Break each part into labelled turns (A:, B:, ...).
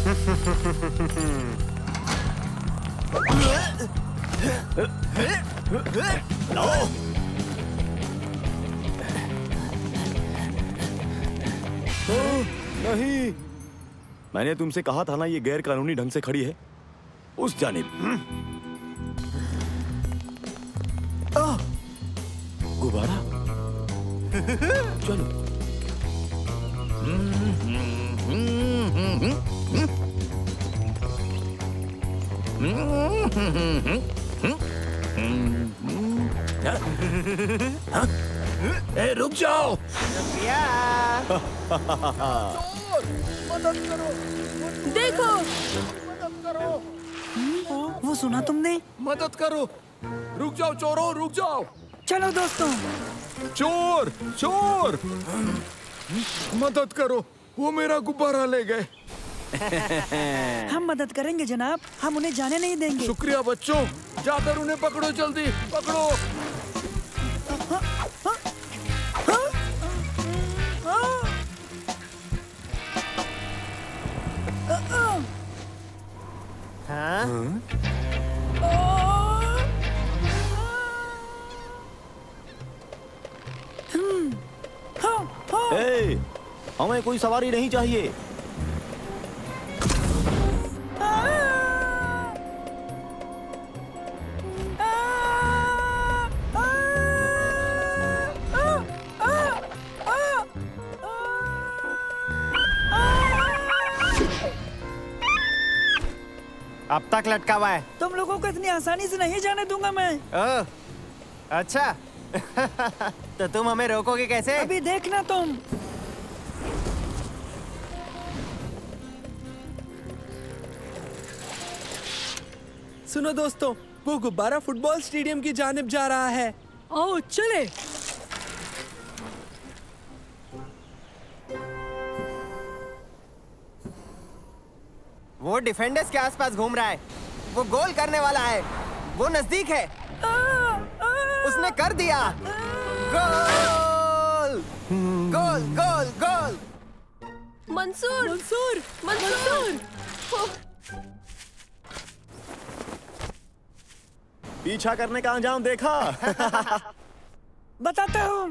A: नहीं, मैंने तुमसे कहा था ना ये गैर कानूनी ढंग से खड़ी है उस जानिब। गुब्बारा चलो। ए, रुक जाओ।
B: मदद करो,
C: देखो,
B: मदद करो।
D: वो सुना तुमने?
B: मदद करो, रुक जाओ चोरों, रुक जाओ।
D: चलो दोस्तों।
B: चोर, चोर, मदद करो, वो मेरा गुब्बारा ले गए।
D: हम मदद करेंगे जनाब, हम उन्हें जाने नहीं देंगे।
B: शुक्रिया बच्चों, जाकर उन्हें पकड़ो, जल्दी पकड़ो।
A: ए, हमें कोई सवारी नहीं चाहिए।
E: अब तक लटका हुआ है।
D: तुम लोगों को इतनी आसानी से नहीं जाने दूंगा मैं।
E: ओह, अच्छा। तो तुम हमें रोकोगे कैसे?
D: अभी देखना तुम।
F: सुनो दोस्तों, वो गुब्बारा फुटबॉल स्टेडियम की जानिब जा रहा है।
C: आओ चले।
E: वो डिफेंडर्स के आसपास घूम रहा है। वो गोल करने वाला है। वो नजदीक है। उसने कर दिया। गोल! गोल! गोल! गोल!
C: मंसूर, मंसूर, मंसूर।
A: पीछा करने का अंजाम देखा।
D: बताता हूँ।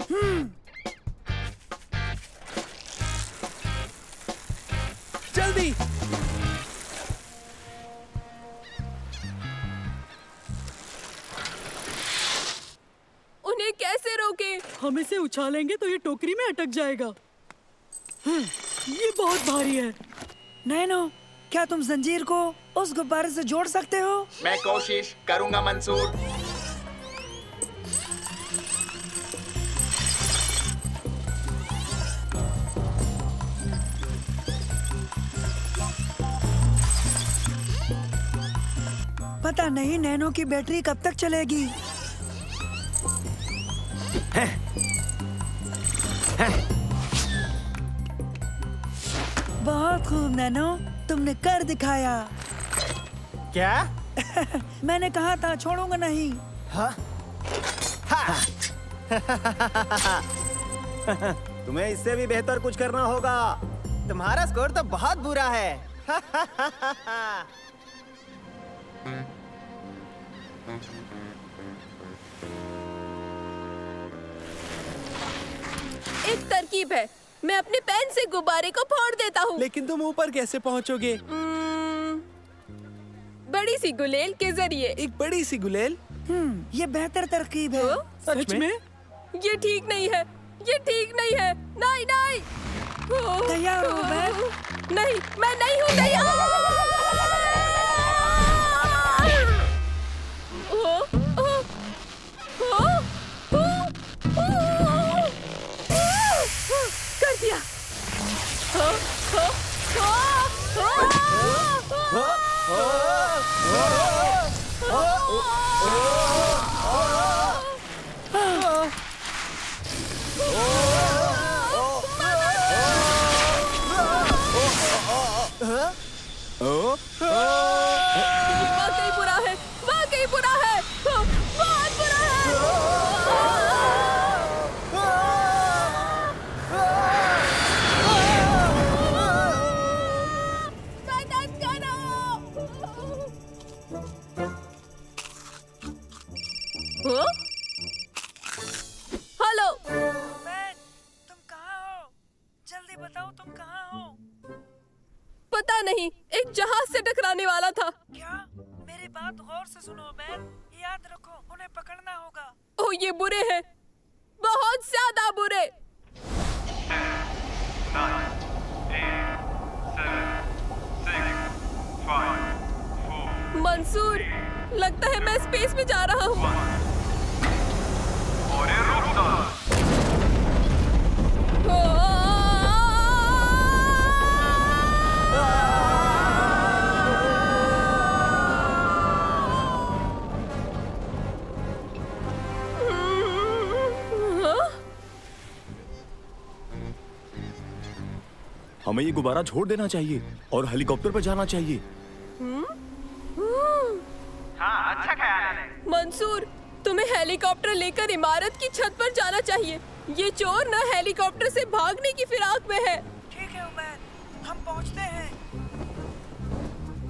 F: जल्दी।
C: उन्हें कैसे रोके? हम इसे उछालेंगे तो ये टोकरी में अटक जाएगा। ये बहुत भारी है।
D: नैनो, क्या तुम जंजीर को उस गुब्बारे से जोड़ सकते हो?
G: मैं कोशिश करूंगा मंसूर।
D: पता नहीं नैनो की बैटरी कब तक चलेगी। बहुत खूब नैनो, तुमने कर दिखाया।
E: क्या?
D: मैंने कहा था छोड़ूंगा नहीं।
E: हाँ?
A: तुम्हें इससे भी बेहतर कुछ करना होगा।
E: तुम्हारा स्कोर तो बहुत बुरा है।
C: एक तरकीब है, मैं अपने पेन से गुब्बारे को फोड़ देता हूँ।
F: लेकिन तुम ऊपर कैसे पहुँचोगे?
C: बड़ी सी गुलेल के जरिए।
F: एक बड़ी सी गुलेल?
D: ये बेहतर तरकीब है।
F: सच में?
C: ये ठीक नहीं है, ये ठीक नहीं है। नहीं नहीं।
D: तैयार हो मैं?
C: नहीं, मैं नहीं हूँ तैयार। कर दिया। वाकई बुरा है, वाकई बुरा है, बहुत बुरा है। मदद हाँ? हेलो,
D: तुम कहाँ हो? जल्दी बताओ तुम कहाँ हो?
C: पता नहीं, एक जहाज से टकराने वाला था।
D: क्या? मेरी बात गौर से सुनो बैन, याद रखो उन्हें पकड़ना होगा।
C: ओह, ये बुरे हैं, बहुत ज्यादा बुरे।
H: 9, 8, 7, 6, 5, 4,
C: मंसूर, लगता है मैं स्पेस में जा रहा हूँ।
H: और ये रुक जाओ।
A: हमें ये गुब्बारा छोड़ देना चाहिए और हेलीकॉप्टर पर जाना चाहिए।
H: हाँ, अच्छा ख्याल है।
C: मंसूर, तुम्हें हेलीकॉप्टर लेकर इमारत की छत पर जाना चाहिए। ये चोर न हेलीकॉप्टर से भागने की फिराक में है।
D: ठीक है उमैर, हम पहुँचते हैं।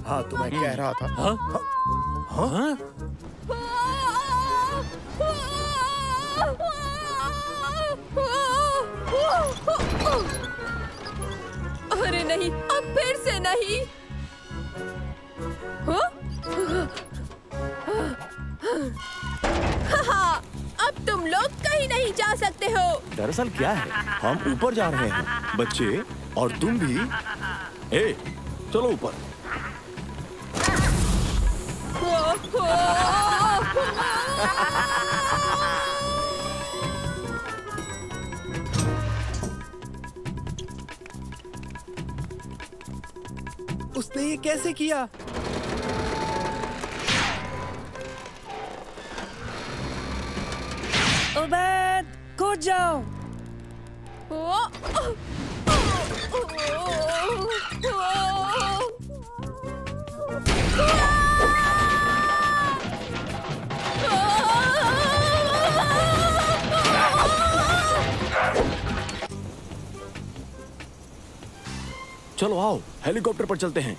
E: हाँ, तो मैं कह रहा था।
C: अरे नहीं, अब फिर से नहीं। हाँ, अब तुम लोग कहीं नहीं जा सकते हो।
A: दरअसल क्या है, हम ऊपर जा रहे हैं, बच्चे और तुम भी। ए, चलो ऊपर।
F: उसने ये कैसे किया?
D: उबैद, कूद जाओ।
A: चलो आओ, हेलीकॉप्टर पर चलते हैं।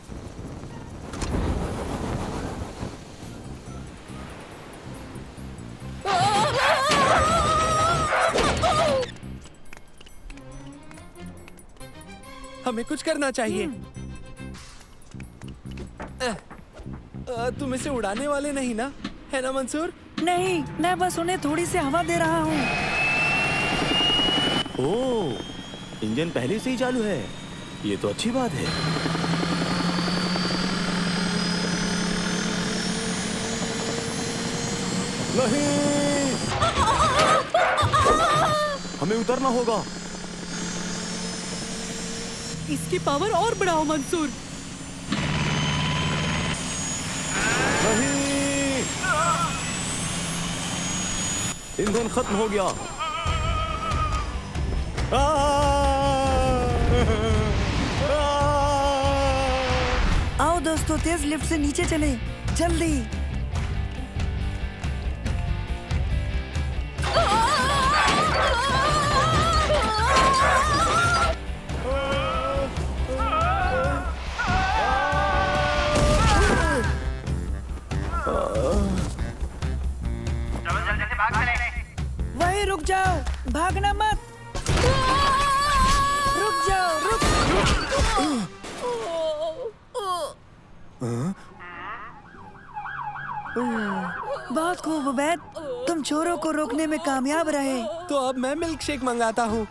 F: हमें कुछ करना चाहिए। तुम इसे उड़ाने वाले नहीं ना, है ना मंसूर?
D: नहीं, मैं बस उन्हें थोड़ी सी हवा दे रहा हूँ।
A: ओह, इंजन पहले से ही चालू है, ये तो अच्छी बात है। नहीं, हमें उतरना होगा।
C: इसकी पावर और बढ़ाओ मंसूर।
A: नहीं, ईंधन खत्म हो गया।
D: आओ दोस्तों, तेज लिफ्ट से नीचे चले, जल्दी।
H: चलो जल्दी से भाग चले।
D: वहीं रुक जाओ, भागना मत। रुक जाओ, रुक। बहुत खूब उबैद, तुम चोरों को रोकने में कामयाब रहे।
F: तो अब मैं मिल्क शेक मंगाता हूँ।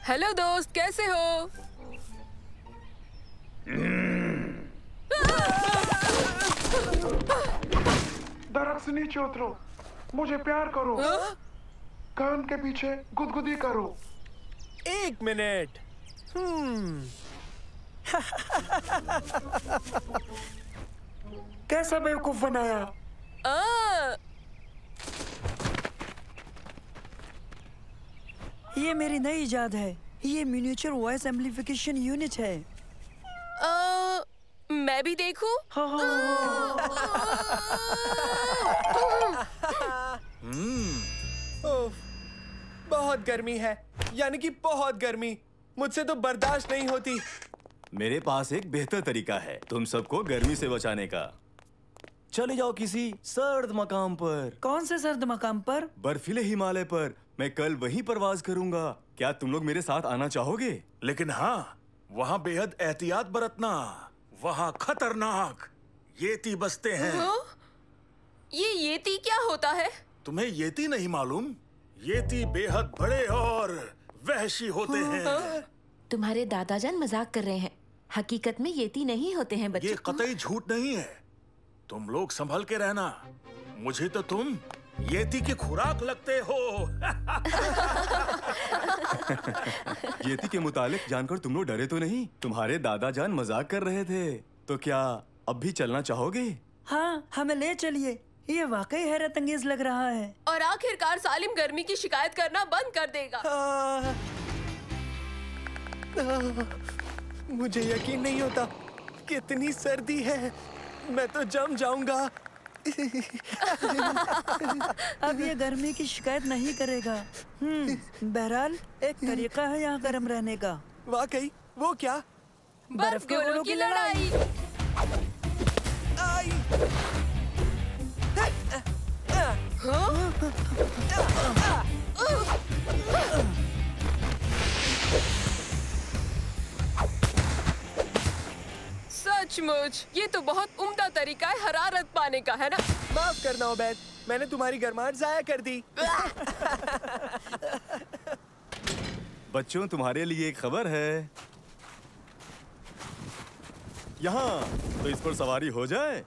C: हेलो दोस्त, कैसे हो?
I: दरख्त से नीचे उतरो, मुझे प्यार करो, कान के पीछे गुदगुदी करो।
F: 1 मिनट।
I: कैसा बेवकूफ बनाया?
D: ये मेरी नई इजाद है। ये मिनिएचर वॉइस एम्प्लीफिकेशन यूनिट है।
C: मैं भी देखूं?
F: बहुत गर्मी है, यानी कि बहुत गर्मी। मुझसे तो बर्दाश्त नहीं होती।
A: मेरे पास एक बेहतर तरीका है तुम सबको गर्मी से बचाने का। चले जाओ किसी सर्द मकाम पर।
D: कौन से सर्द मकाम पर?
A: बर्फीले हिमालय पर। मैं कल वहीं परवाज करूंगा। क्या तुम लोग मेरे साथ आना चाहोगे?
J: लेकिन हाँ, वहाँ बेहद एहतियात बरतना। वहाँ खतरनाक येती बसते हैं।
C: ये येती क्या होता है?
J: तुम्हें येती नहीं मालूम? येती बेहद बड़े और वहशी होते हैं।
K: तुम्हारे दादाजान मजाक कर रहे हैं। हकीकत में येती नहीं होते हैं बच्चे।
J: ये कतई झूठ नहीं है। तुम लोग संभल के रहना। मुझे तो तुम येती की खुराक लगते हो।
A: येती के मुतालिक जानकर तुम लोग डरे तो नहीं? तुम्हारे दादाजान मजाक कर रहे थे। तो क्या अब भी चलना चाहोगे?
D: हाँ, हमें ले चलिए। ये वाकई हैरत अंगेज लग रहा है।
C: और आखिरकार सालिम गर्मी की शिकायत करना बंद कर देगा।
F: मुझे यकीन नहीं होता, कितनी सर्दी है। मैं तो जम जाऊंगा।
D: अब ये गर्मी की शिकायत नहीं करेगा। बहरहाल एक तरीका है यहाँ गर्म रहने का।
F: वाकई? वो क्या?
C: बर्फ गोलों की लड़ाई। सचमुच ये तो बहुत उम्दा तरीका है हरारत पाने का, है ना?
F: माफ करना उबैद, मैंने तुम्हारी गर्माहट जाया कर दी।
A: बच्चों, तुम्हारे लिए एक खबर है। यहाँ तो इस पर सवारी हो जाए।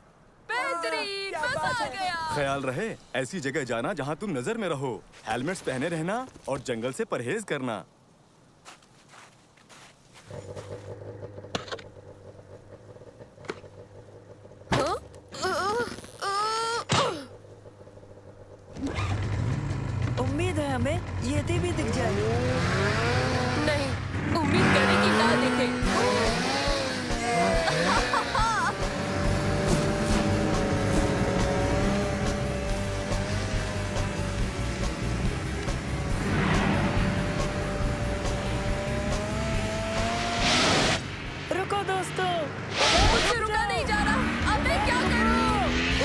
C: बेहतरीन, मजा आ गया।
A: ख्याल रहे ऐसी जगह जाना जहाँ तुम नजर में रहो। हेलमेट्स पहने रहना और जंगल से परहेज करना।
D: उम्मीद है हमें येती भी दिख जाए।
C: नहीं, उम्मीद करें कि ना दिखे।
D: रुको दोस्तों,
C: मुझसे रुका नहीं जा रहा। अब मैं क्या करूं?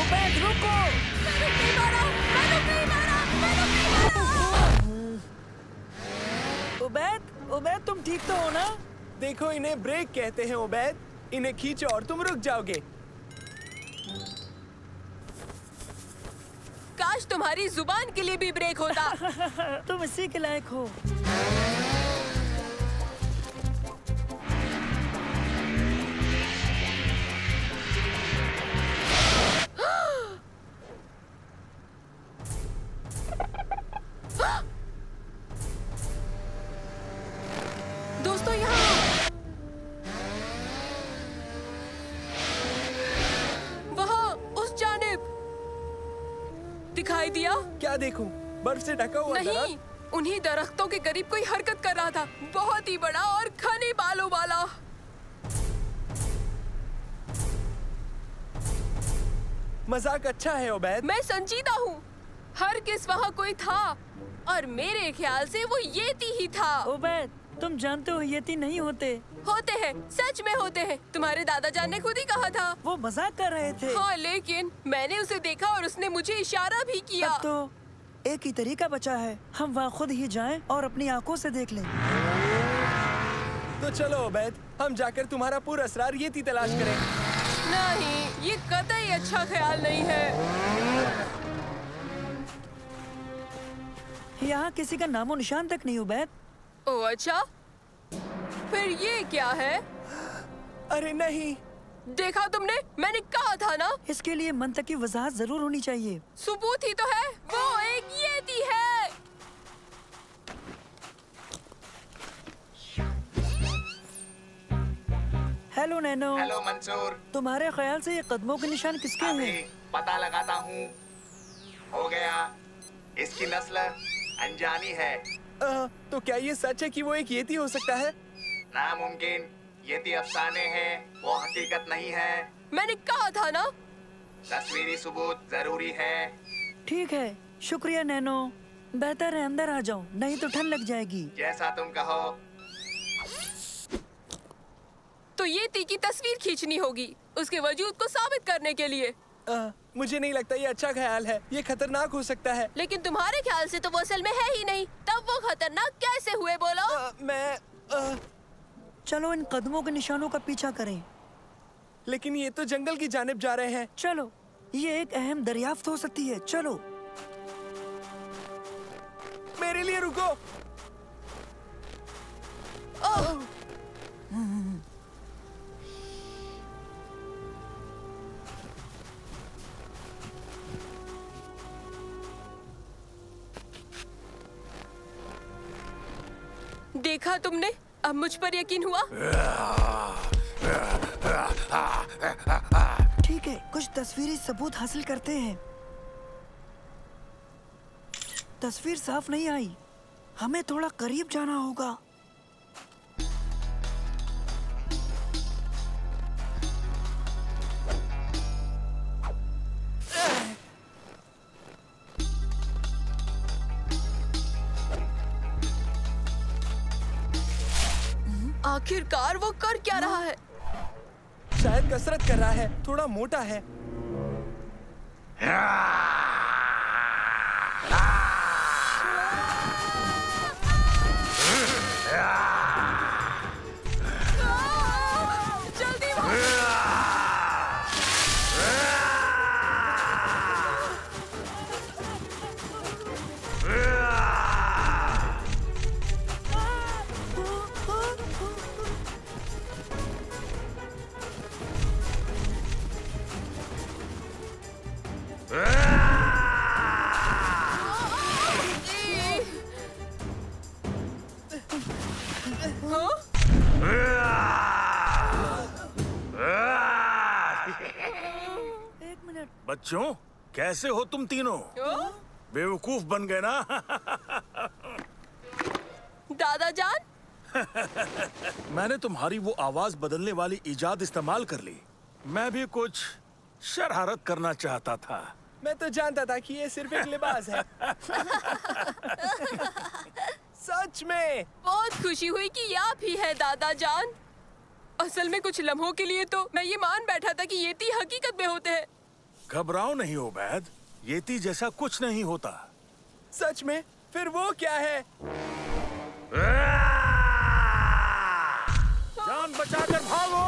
D: उबैद रुको।
C: मैं रुक नहीं पा रहा।
D: उबैद तुम ठीक तो हो ना?
F: देखो, इन्हें ब्रेक कहते हैं उबैद। इन्हें खींचो और तुम रुक जाओगे।
C: काश तुम्हारी जुबान के लिए भी ब्रेक होता।
D: तुम इसी के लायक हो।
C: दोस्तों, यहाँ वहाँ उस जानिब दिखाई दिया।
F: क्या देखूं? बर्फ से ढका हुआ
C: नहीं,
F: दरख्त?
C: उन्हीं दरख्तों के करीब कोई हरकत कर रहा था, बहुत ही बड़ा और घने बालों वाला।
F: मजाक अच्छा है उबैद।
C: मैं संजीदा हूँ। हर किस वहाँ कोई था और मेरे ख्याल से वो येती ही था।
D: उबैद, तुम जानते हो येती नहीं होते।
C: होते हैं, सच में होते हैं। तुम्हारे दादाजान ने खुद ही कहा था।
D: वो मजाक कर रहे थे।
C: हाँ, लेकिन मैंने उसे देखा और उसने मुझे इशारा भी किया।
D: अब तो एक ही तरीका बचा है, हम वहाँ खुद ही जाएं और अपनी आंखों से देख लें।
F: तो चलो उबैद, हम जाकर तुम्हारा पूरा असरार येती तलाश करें।
C: नहीं, ये कतई अच्छा ख्याल नहीं है।
D: यहाँ किसी का नामो निशान तक नहीं उबैद।
C: ओह अच्छा, फिर ये क्या है?
F: अरे नहीं,
C: देखा तुमने? मैंने कहा था ना।
D: इसके लिए मंतक की वजाहत जरूर होनी चाहिए।
C: सबूत ही तो है, वो एक येती है।
D: Hello nano.
G: हेलो मंसूर।
D: तुम्हारे ख्याल से ये कदमों के निशान किसके हैं?
G: पता लगाता हूँ। हो गया। इसकी नस्ल अनजानी है।
F: तो क्या ये सच है कि वो एक येती हो सकता है?
G: नामुमकिन। येती अफसाने हैं, वो हकीकत नहीं है।
C: मैंने कहा था ना।
G: तस्वीरी सबूत जरूरी है।
D: ठीक है, शुक्रिया नैनो। बेहतर है अंदर आ जाओ, नहीं तो ठंड लग जाएगी।
G: जैसा तुम कहो।
C: तो येती की तस्वीर खींचनी होगी, उसके वजूद को साबित करने के लिए।
F: मुझे नहीं लगता ये अच्छा ख्याल है, ये खतरनाक हो सकता है।
C: लेकिन तुम्हारे ख्याल से तो वो असल में है ही नहीं, तब वो खतरनाक कैसे हुए बोलो?
D: चलो इन कदमों के निशानों का पीछा करें।
F: लेकिन ये तो जंगल की जानिब जा रहे हैं।
D: चलो, ये एक अहम दरियाफ्त हो सकती है। चलो।
F: मेरे लिए रुको।
C: देखा तुमने? अब मुझ पर यकीन हुआ?
D: ठीक है, कुछ तस्वीरी सबूत हासिल करते हैं। तस्वीर साफ नहीं आई, हमें थोड़ा करीब जाना होगा।
C: आखिरकार वो कर क्या रहा है?
F: शायद कसरत कर रहा है, थोड़ा मोटा है।
C: जल्दी
J: बच्चों, कैसे हो तुम तीनों? बेवकूफ बन गए ना?
C: दादा जान।
J: मैंने तुम्हारी वो आवाज बदलने वाली इजाद इस्तेमाल कर ली। मैं भी कुछ शरारत करना चाहता था।
F: मैं तो जानता था कि ये सिर्फ एक लिबास है। सच में
C: बहुत खुशी हुई कि ये आप ही है दादा जान। असल में कुछ लम्हों के लिए तो मैं ये मान बैठा था कि येती हकीकत में होते हैं।
J: घबराओ नहीं उबैद, येती जैसा कुछ नहीं होता।
F: सच में? फिर वो क्या है?
J: जान बचाकर भागो!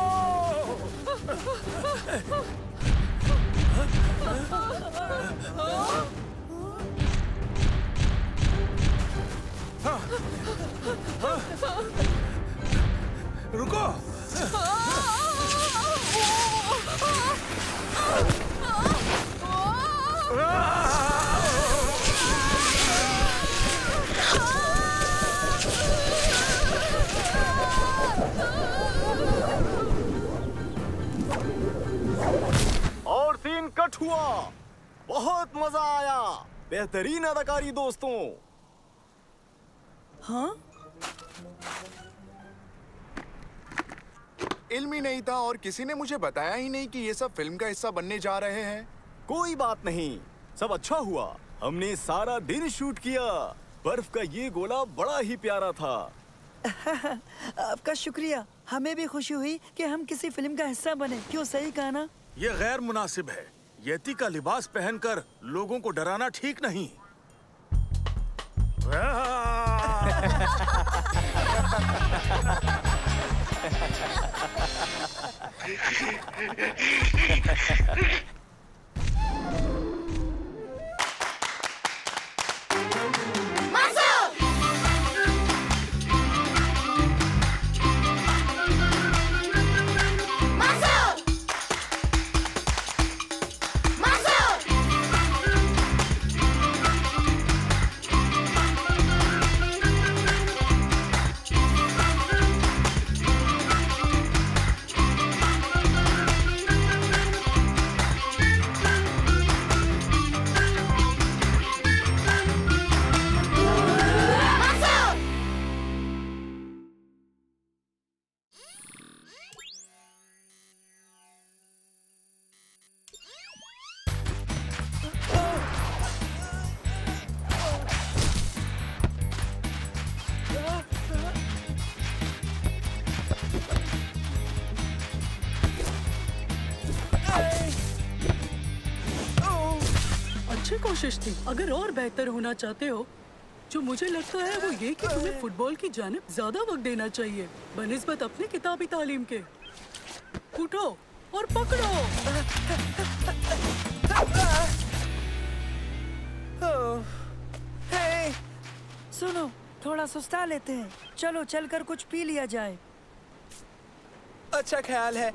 J: रुको!
A: और सीन कट हुआ। बहुत मजा आया। बेहतरीन अदाकारी दोस्तों।
D: हाँ?
L: इल्म ही नहीं था और किसी ने मुझे बताया ही नहीं कि ये सब फिल्म का हिस्सा बनने जा रहे हैं।
A: कोई बात नहीं, सब अच्छा हुआ। हमने सारा दिन शूट किया। बर्फ का ये गोला बड़ा ही प्यारा था।
D: आपका शुक्रिया। हमें भी खुशी हुई कि हम किसी फिल्म का हिस्सा बने। क्यों, सही कहा ना?
J: ये गैर मुनासिब है। येती का लिबास पहनकर लोगों को डराना ठीक नहीं।
C: कोशिश थी। अगर और बेहतर होना चाहते हो, जो मुझे लगता है वो ये कि तुम्हें फुटबॉल की जानिब ज्यादा वक्त देना चाहिए बनिस्बत अपनी किताबी तालीम के। उठो और पकड़ो।
D: हे, सुनो, थोड़ा सुस्ता लेते हैं। चलो चलकर कुछ पी लिया जाए।
F: अच्छा ख्याल है।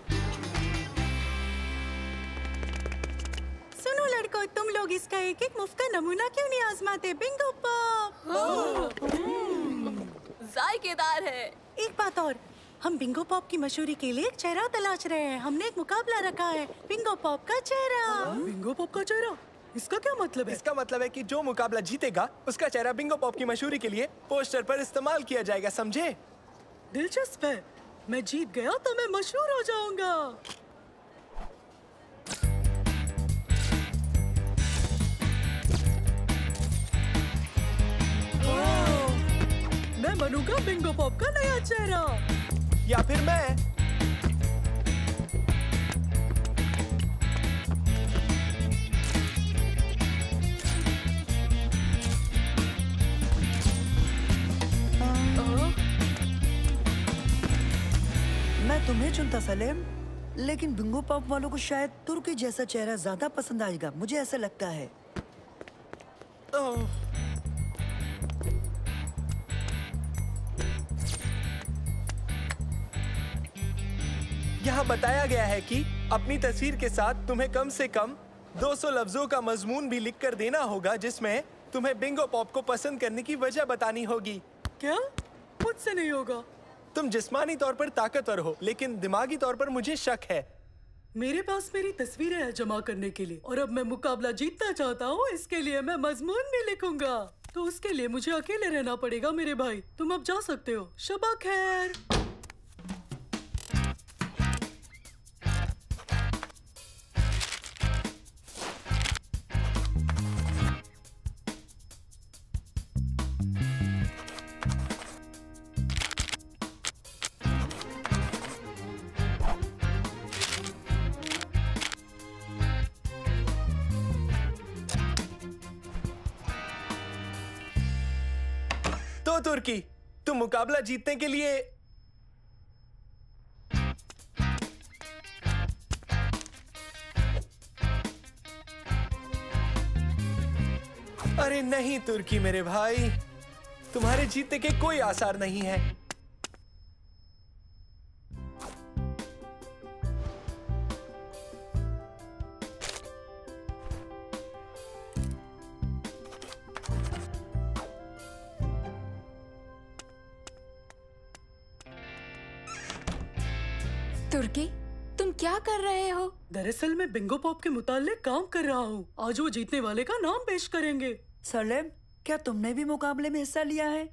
C: सुनो लड़कों, तुम लोग इसका एक एक मुफ्त का नमूना क्यों नहीं आजमाते? बिंगो पॉप जायकेदार है। एक बात और, हम बिंगो पॉप की मशहूरी के लिए एक चेहरा तलाश रहे हैं। हमने एक मुकाबला रखा है, बिंगो पॉप का चेहरा। बिंगो पॉप का चेहरा? इसका क्या मतलब है?
F: इसका मतलब है कि जो मुकाबला जीतेगा उसका चेहरा बिंगो पॉप की मशहूरी के लिए पोस्टर पर इस्तेमाल किया जाएगा, समझे?
C: दिलचस्प है। मैं जीत गया तो मैं मशहूर हो जाऊंगा। मैं बनूंगा बिंगो पॉप का नया चेहरा।
F: या फिर मैं।
D: मैं तुम्हें चुनता सलेम, लेकिन बिंगो पॉप वालों को शायद तुर्की जैसा चेहरा ज्यादा पसंद आएगा, मुझे ऐसा लगता है।
F: यहाँ बताया गया है कि अपनी तस्वीर के साथ तुम्हें कम से कम 200 लफ्जों का मजमून भी लिखकर देना होगा, जिसमें तुम्हें बिंगो पॉप को पसंद करने की वजह बतानी होगी।
C: क्या? मुझसे नहीं होगा।
F: तुम जिस्मानी तौर पर ताकतवर हो, लेकिन दिमागी तौर पर मुझे शक है।
C: मेरे पास मेरी तस्वीरें हैं जमा करने के लिए, और अब मैं मुकाबला जीतना चाहता हूँ। इसके लिए मैं मजमून भी लिखूंगा, तो उसके लिए मुझे अकेले रहना पड़ेगा। मेरे भाई, तुम अब जा सकते हो। शबा खैर।
F: तो तुर्की, तुम मुकाबला जीतने के लिए अरे नहीं तुर्की मेरे भाई, तुम्हारे जीतने के कोई आसार नहीं है।
K: तुर्की, तुम क्या कर रहे हो?
C: दरअसल मैं बिंगो पॉप के मुताल्लिक काम कर रहा हूँ। आज वो जीतने वाले का नाम पेश करेंगे।
D: सलेम, क्या तुमने भी मुकाबले में हिस्सा लिया है?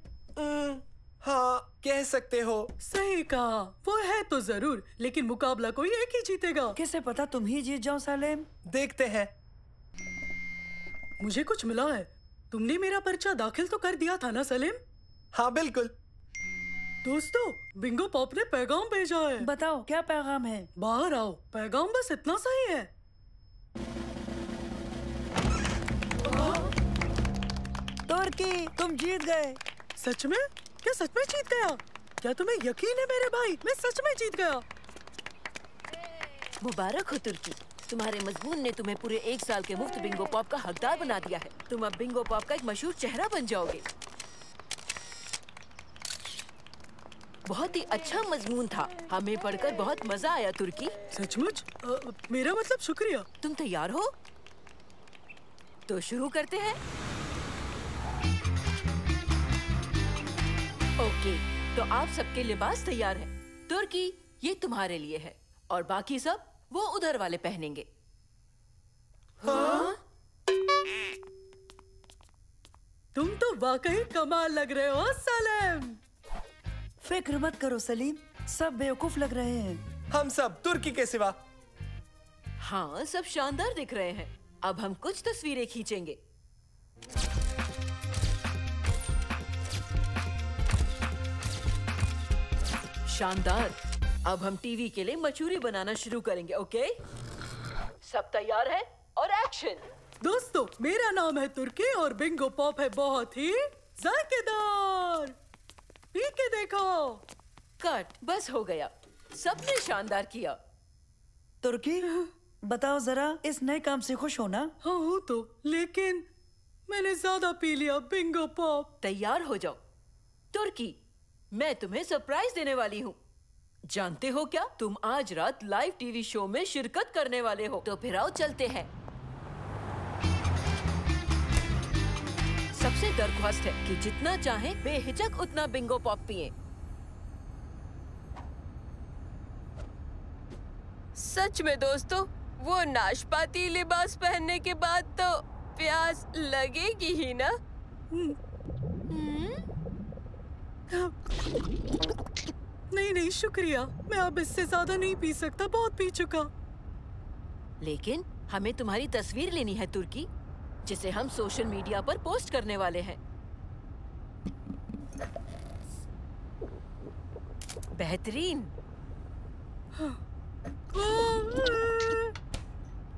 F: हाँ, कह सकते हो।
C: सही कहा, वो है तो जरूर, लेकिन मुकाबला कोई एक ही जीतेगा।
D: कैसे पता तुम ही जीत जाओ सलेम?
F: देखते हैं।
C: मुझे कुछ मिला है। तुमने मेरा पर्चा दाखिल तो कर दिया था ना सलेम?
F: हाँ बिल्कुल।
C: दोस्तों, बिंगो पॉप ने पैगाम भेजा है।
D: बताओ क्या पैगाम है?
C: बाहर आओ। पैगाम बस इतना सही है।
D: तुर्की, तुम जीत गए।
C: सच में? क्या सच में जीत गया? क्या तुम्हें यकीन है मेरे भाई? मैं सच में जीत गया।
K: मुबारक हो तुर्की, तुम्हारे मजमून ने तुम्हें पूरे 1 साल के मुफ्त बिंगो पॉप का हकदार बना दिया है। तुम अब बिंगो पॉप का एक मशहूर चेहरा बन जाओगे। बहुत ही अच्छा मजमून था, हमें पढ़कर बहुत मजा आया तुर्की।
C: सचमुच? मेरा मतलब शुक्रिया।
K: तुम तैयार हो? तो शुरू करते हैं। ओके, तो आप सबके लिबास तैयार हैं। तुर्की, ये तुम्हारे लिए है, और बाकी सब वो उधर वाले पहनेंगे।
C: हाँ? तुम तो वाकई कमाल लग रहे हो सलेम।
D: फिक्र मत करो सलीम, सब बेवकूफ लग रहे हैं।
F: हम सब, तुर्की के सिवा।
K: हाँ, सब शानदार दिख रहे हैं। अब हम कुछ तस्वीरें खींचेंगे। शानदार। अब हम टीवी के लिए मशहूरी बनाना शुरू करेंगे। ओके, सब तैयार है? और एक्शन।
C: दोस्तों, मेरा नाम है तुर्की और बिंगो पॉप है बहुत ही जायकेदार। पी के देखो।
K: कट, बस हो गया। सबने शानदार किया।
D: तुर्की, बताओ जरा, इस नए काम से खुश हो ना?
C: हाँ हूँ तो, लेकिन मैंने ज्यादा पी लिया बिंगो पॉप।
K: तैयार हो जाओ। तुर्की, मैं तुम्हें सरप्राइज देने वाली हूँ। जानते हो क्या, तुम आज रात लाइव टीवी शो में शिरकत करने वाले हो। तो फिर आओ चलते हैं। सबसे दरख्वास्त है कि जितना चाहे बेहिचक उतना बिंगो पॉप पिए।
M: सच में दोस्तों, वो नाशपाती लिबास पहनने के बाद तो प्यास लगेगी ही ना।
C: नहीं शुक्रिया, मैं अब इससे ज्यादा नहीं पी सकता, बहुत पी चुका।
K: लेकिन हमें तुम्हारी तस्वीर लेनी है तुर्की, जिसे हम सोशल मीडिया पर पोस्ट करने वाले हैं। बेहतरीन।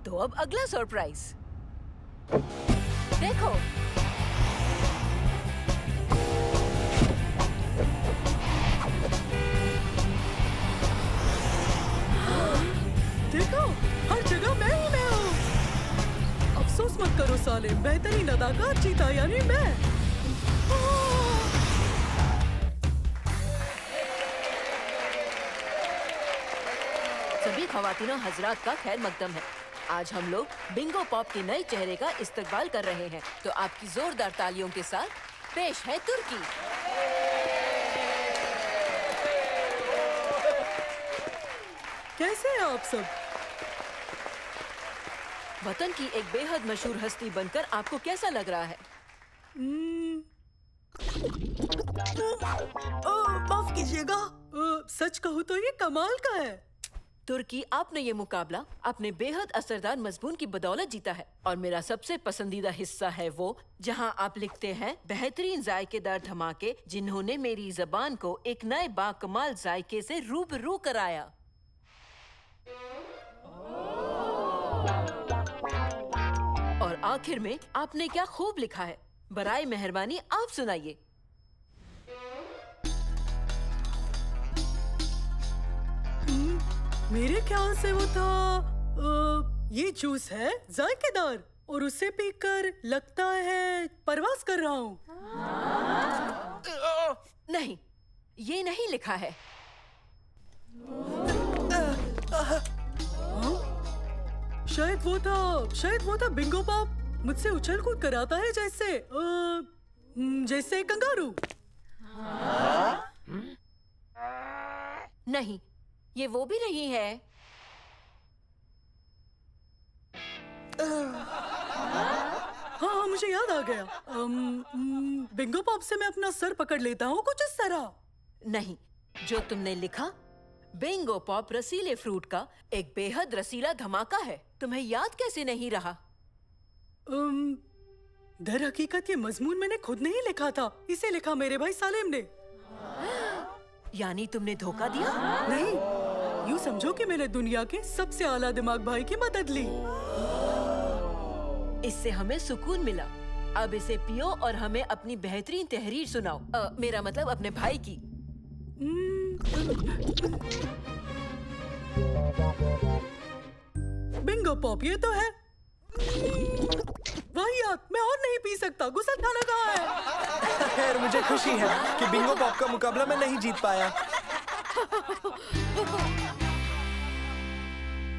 K: तो अब अगला सरप्राइज देखो।
C: देखो, हर जगह मैं हूँ। अफसोस मत करो सालिम, बेहतरीन अदाकार जीता, यानी मैं।
K: सभी ख्वातीनों हजरात का खैर मकदम है। आज हम लोग बिंगो पॉप के नए चेहरे का इस्तकबाल कर रहे हैं। तो आपकी जोरदार तालियों के साथ पेश है तुर्की।
C: कैसे हैं आप सब?
K: वतन की एक बेहद मशहूर हस्ती बनकर आपको कैसा लग रहा है?
C: माफ कीजिएगा, सच कहूँ तो ये कमाल का है।
K: तुर्की, आपने ये मुकाबला अपने बेहद असरदार मजमून की बदौलत जीता है। और मेरा सबसे पसंदीदा हिस्सा है वो जहां आप लिखते हैं, बेहतरीन जायकेदार धमाके जिन्होंने मेरी जबान को एक नए बाकमाल जायके से रूबरू कराया। और आखिर में आपने क्या खूब लिखा है। बराए मेहरबानी आप सुनाइए।
C: मेरे ख्याल से वो था ये जूस है जायकेदार, और उसे पीकर लगता है परवाज कर रहा हूँ।
K: नहीं, ये नहीं लिखा है।
C: शायद वो था बिंगो पॉप मुझसे उछल कूद कराता है जैसे कंगारू।
K: नहीं, ये वो भी नहीं है।
C: हाँ, मुझे याद आ गया। बिंगो पॉप से मैं अपना सर पकड़ लेता हूँ, कुछ इस तरह।
K: नहीं, जो तुमने लिखा, बिंगो पॉप रसीले फ्रूट का एक बेहद रसीला धमाका है। तुम्हें याद कैसे नहीं रहा?
C: दर हकीकत ये मजमून मैंने खुद नहीं लिखा था, इसे लिखा मेरे भाई सालिम ने।
K: यानी तुमने धोखा दिया?
C: नहीं, यूँ समझो कि मैंने दुनिया के सबसे आला दिमाग भाई की मदद ली।
K: इससे हमें सुकून मिला। अब इसे पियो और हमें अपनी बेहतरीन तहरीर सुनाओ। मेरा मतलब अपने भाई की।
C: बिंगो पॉप, ये तो है। वाहियात, मैं और नहीं पी सकता। गुस्लखाना कहाँ है?
F: खैर, मुझे खुशी है कि बिंगो पॉप का मुकाबला मैं नहीं जीत पाया।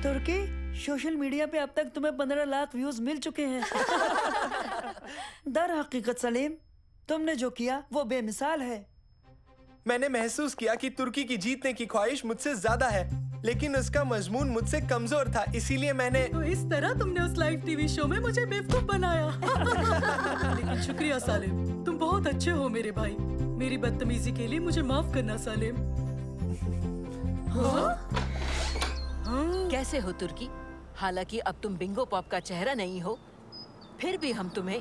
D: तुर्की, सोशल मीडिया पे अब तक तुम्हें 15 लाख व्यूज मिल चुके हैं। दर हकीकत सलीम, तुमने जो किया वो बेमिसाल है।
F: मैंने महसूस किया कि तुर्की की जीतने की ख्वाहिश मुझसे ज्यादा है, लेकिन उसका मजमून मुझसे कमजोर था, इसीलिए मैंने।
C: तो इस तरह तुमने उस लाइव टीवी शो में मुझे बेवकूफ बनाया। लेकिन शुक्रिया सालिम, तुम बहुत अच्छे हो मेरे भाई। मेरी बदतमीजी के लिए मुझे माफ करना सालिम।
K: कैसे हो तुर्की? हालांकि अब तुम बिंगो पॉप का चेहरा नहीं हो, फिर भी हम तुम्हें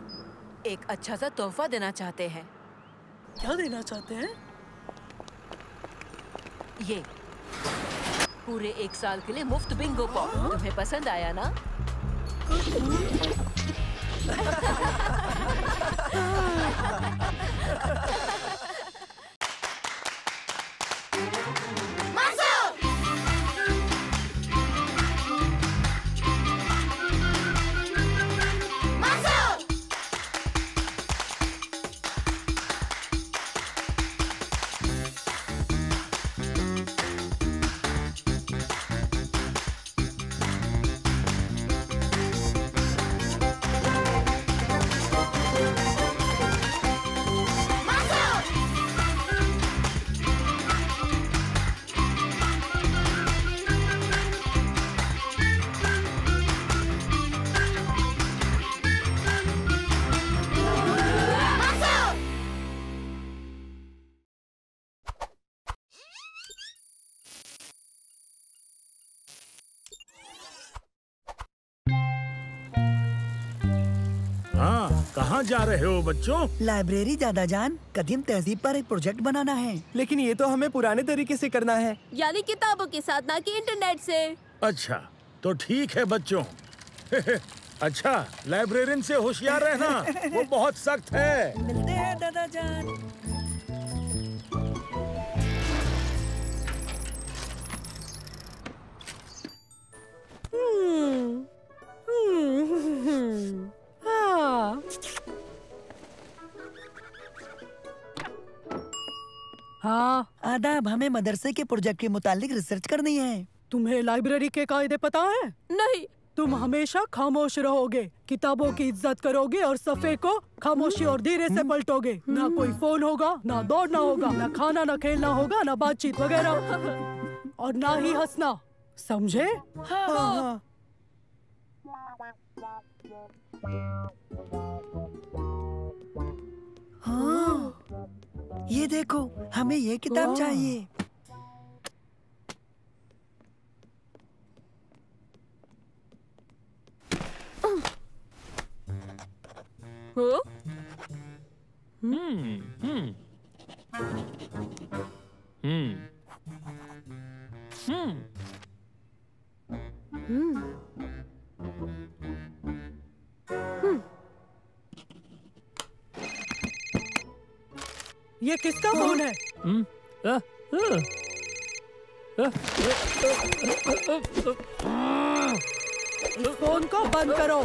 K: एक अच्छा सा तोहफा देना चाहते हैं।
C: क्या देना चाहते हैं?
K: ये पूरे 1 साल के लिए मुफ्त बिंगो पॉप। तुम्हें पसंद आया ना?
J: कहाँ जा रहे हो बच्चों?
D: लाइब्रेरी दादा जान, कदीम तहजीब पर एक प्रोजेक्ट बनाना है।
E: लेकिन ये तो हमें पुराने तरीके से करना है।
M: यानी किताबों के साथ, ना कि इंटरनेट से।
J: अच्छा तो ठीक है बच्चों। अच्छा, लाइब्रेरियन से होशियार रहना, वो बहुत सख्त है।
D: मिलते हैं दादा जान।
C: हाँ
D: आदाब, हमें मदरसे के प्रोजेक्ट के मुतालिक रिसर्च करनी है।
C: तुम्हें लाइब्रेरी के कायदे पता है?
M: नहीं।
C: तुम हमेशा खामोश रहोगे, किताबों की इज्जत करोगे और सफे को खामोशी और धीरे से पलटोगे। ना कोई फोन होगा, ना दौड़ना होगा, ना खाना, ना खेलना होगा, ना बातचीत वगैरह, और ना ही हंसना, समझे?
D: हाँ। हाँ, ये देखो, हमें ये किताब चाहिए।
M: हो?
C: ये किसका फोन है? इस फोन को बंद करो।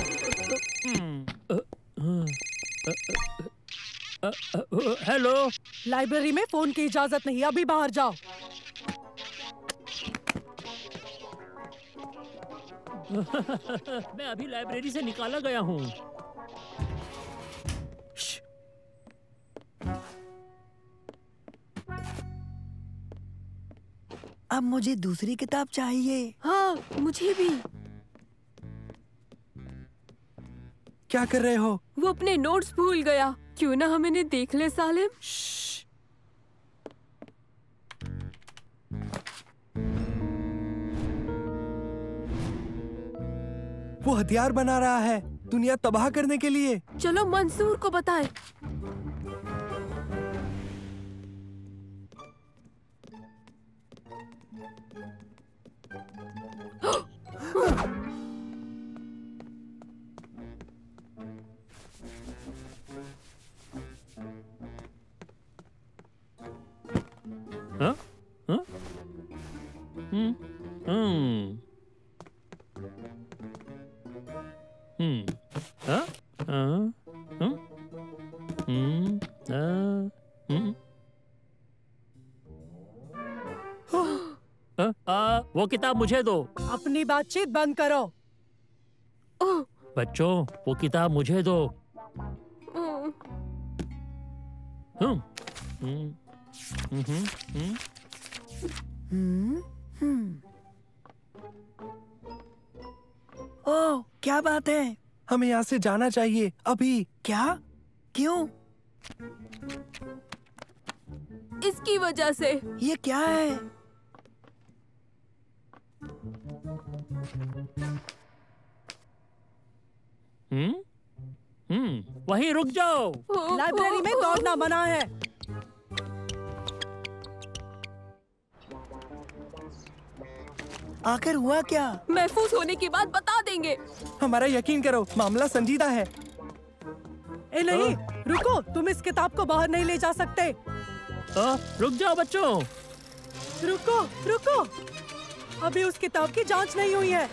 N: हेलो,
C: लाइब्रेरी में फोन की इजाजत नहीं, अभी बाहर जाओ।
N: मैं अभी लाइब्रेरी से निकाला गया हूँ।
D: अब मुझे दूसरी किताब चाहिए।
M: हाँ, मुझे भी।
E: क्या कर रहे हो?
M: वो अपने नोट्स भूल गया। क्यों ना हम इन्हें देख ले सालिम।
E: वो हथियार बना रहा है, दुनिया तबाह करने के लिए।
M: चलो मंसूर को बताएं।
N: हाँ? हाँ? वो किताब मुझे दो।
C: अपनी बातचीत बंद करो।
N: बच्चों, वो किताब मुझे दो।
D: ओह, क्या बात है?
E: हमें यहाँ से जाना चाहिए अभी।
D: क्या? क्यों?
M: इसकी वजह से।
D: ये क्या है?
N: वहीं रुक जाओ।
C: लाइब्रेरी में दौड़ना मना है।
D: आखिर हुआ क्या?
M: महफूज होने के बाद बता देंगे।
E: हमारा यकीन करो, मामला संजीदा है।
C: ए नहीं, रुको, तुम इस किताब को बाहर नहीं ले जा सकते।
N: रुक जाओ बच्चों।
C: रुको, रुको, अभी उस किताब की जांच नहीं हुई है।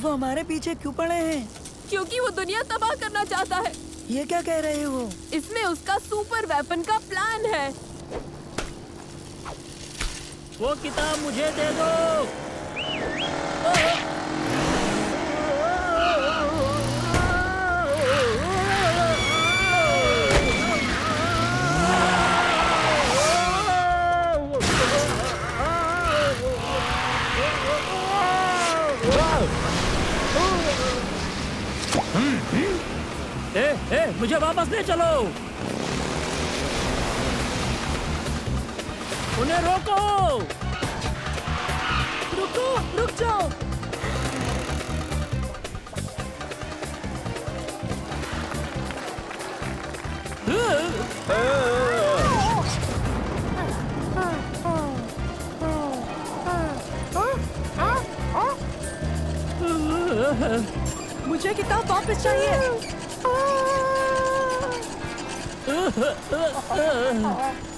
D: वो हमारे पीछे क्यों पड़े हैं?
M: क्योंकि वो दुनिया तबाह करना चाहता है।
D: ये क्या कह रहे हो?
M: इसमें उसका सुपर वेपन का प्लान है।
N: वो किताब मुझे दे दो। मुझे वापस ले चलो। उन्हें रोको।
C: रुको, रुक जाओ। मुझे किताब वापस चाहिए।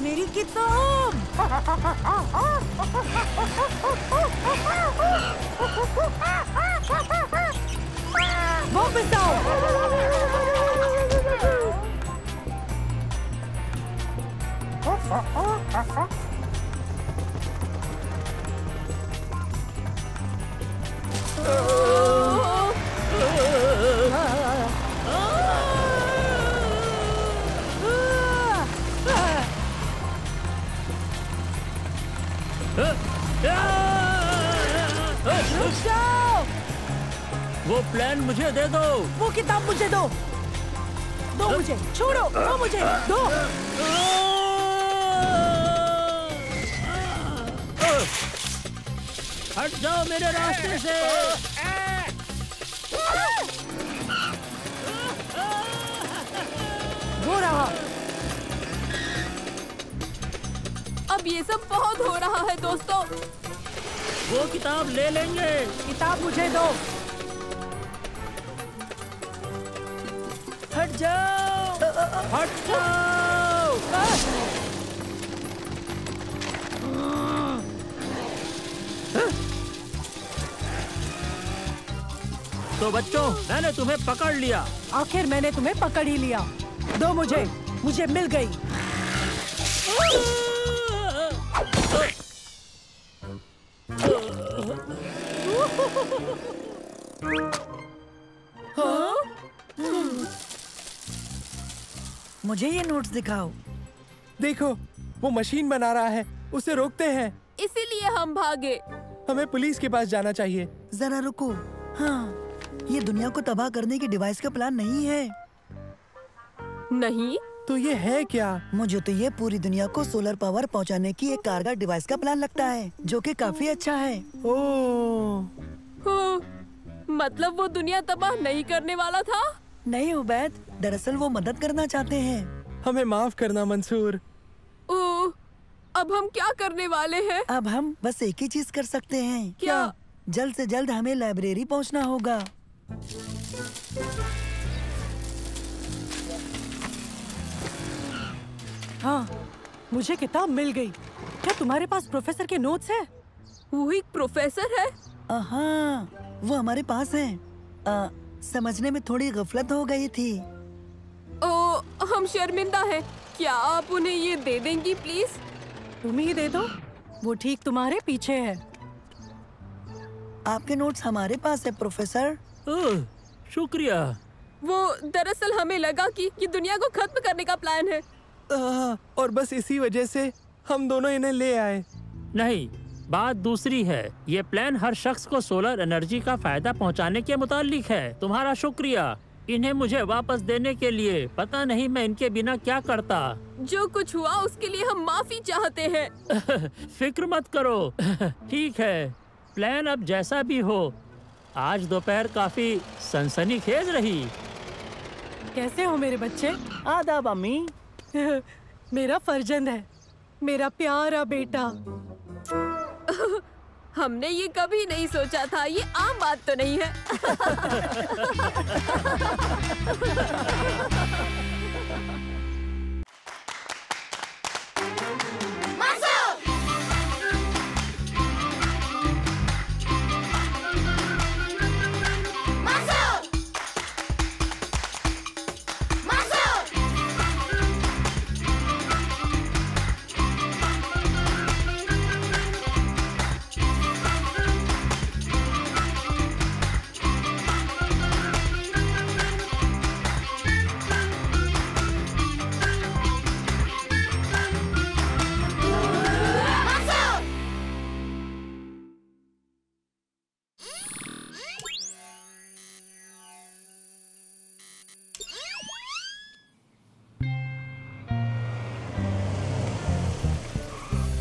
C: मेरी किताब। वापस आओ। रुक जाओ।
N: वो प्लान मुझे दे दो।
C: वो किताब मुझे दो। दो मुझे, छोड़ो, दो मुझे, दो।
N: हट जाओ मेरे रास्ते से।
C: वो रहा।
M: अब ये सब बहुत हो रहा है दोस्तों।
N: वो किताब ले लेंगे।
C: किताब मुझे दो।
N: हट जाओ, हट जाओ। तो बच्चों, मैंने तुम्हें पकड़ लिया।
C: आखिर मैंने तुम्हें पकड़ ही लिया। दो मुझे, मुझे मिल गई।
D: हाँ? मुझे ये नोट्स दिखाओ।
F: देखो, वो मशीन बना रहा है। उसे रोकते हैं।
M: इसीलिए हम भागे।
F: हमें पुलिस के पास जाना चाहिए।
D: जरा रुको। हाँ, ये दुनिया को तबाह करने की डिवाइस का प्लान नहीं है।
M: नहीं?
F: तो ये है क्या?
D: मुझे तो ये पूरी दुनिया को सोलर पावर पहुंचाने की एक कारगर डिवाइस का प्लान लगता है, जो कि काफी अच्छा है।
M: मतलब वो दुनिया तबाह नहीं करने वाला था?
D: नहीं उबैद, दरअसल वो मदद करना चाहते हैं।
F: हमें माफ करना मंसूर।
M: अब हम क्या करने वाले हैं?
D: अब हम बस एक ही चीज कर सकते हैं।
M: क्या?
D: जल्द से जल्द हमें लाइब्रेरी पहुंचना होगा।
C: हाँ, मुझे किताब मिल गई। क्या तुम्हारे पास प्रोफेसर के नोट्स हैं?
M: वो एक प्रोफेसर है?
D: हाँ, वो हमारे पास हैं। समझने में थोड़ी गफलत हो गई थी।
M: हम शर्मिंदा हैं। क्या आप उन्हें ये दे देंगी प्लीज?
C: तुम ही दे दो, वो ठीक तुम्हारे पीछे है।
D: आपके नोट्स हमारे पास है प्रोफेसर।
N: शुक्रिया।
M: वो दरअसल हमें लगा कि ये दुनिया को खत्म करने का प्लान है।
F: और बस इसी वजह से हम दोनों इन्हें ले आए।
N: नहीं, बात दूसरी है। ये प्लान हर शख्स को सोलर एनर्जी का फायदा पहुंचाने के मुतालिक है। तुम्हारा शुक्रिया इन्हें मुझे वापस देने के लिए। पता नहीं मैं इनके बिना क्या करता।
M: जो कुछ हुआ उसके लिए हम माफी चाहते हैं।
N: फिक्र मत करो। ठीक है, प्लान अब जैसा भी हो। आज दोपहर काफी सनसनीखेज रही।
C: कैसे हो मेरे बच्चे?
D: आदाब अम्मी।
C: मेरा फर्जंद है, मेरा प्यारा बेटा।
M: हमने ये कभी नहीं सोचा था, ये आम बात तो नहीं है।